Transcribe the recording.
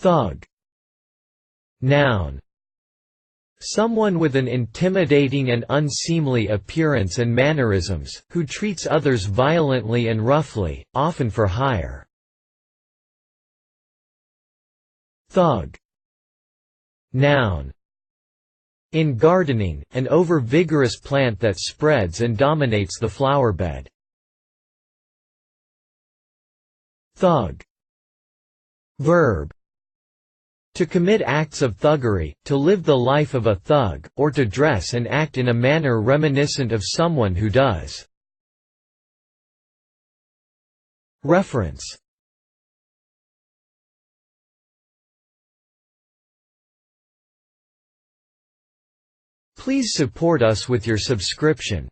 Thug. Noun. Someone with an intimidating and unseemly appearance and mannerisms, who treats others violently and roughly, often for hire. Thug. Noun. In gardening, an over-vigorous plant that spreads and dominates the flowerbed. Thug. Verb. To commit acts of thuggery, to live the life of a thug, or to dress and act in a manner reminiscent of someone who does. Reference. Please support us with your subscription.